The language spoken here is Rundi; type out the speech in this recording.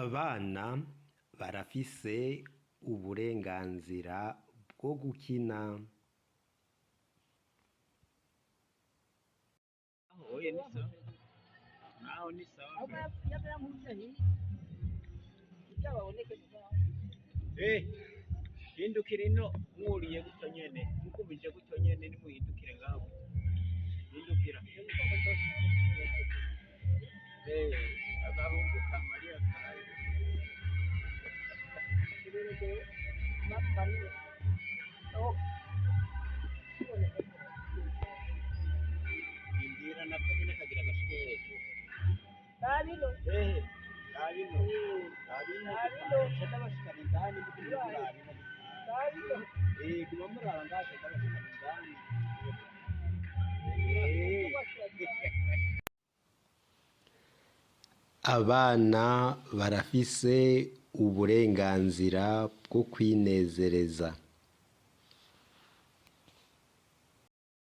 Abana barafise uburenganzira bwo gukina. Hindukira ino mwuriye gutyo nyene mukumije gutyo nyene nimuhindukire ngaho hindukira agahungu ka Mariya kaje indira nako nyene kagira agashike hejuru Davino chata bashikana indani kuma murara ngasho ndabashikana indani Abana barafise uburenganzira bwo kwinezereza.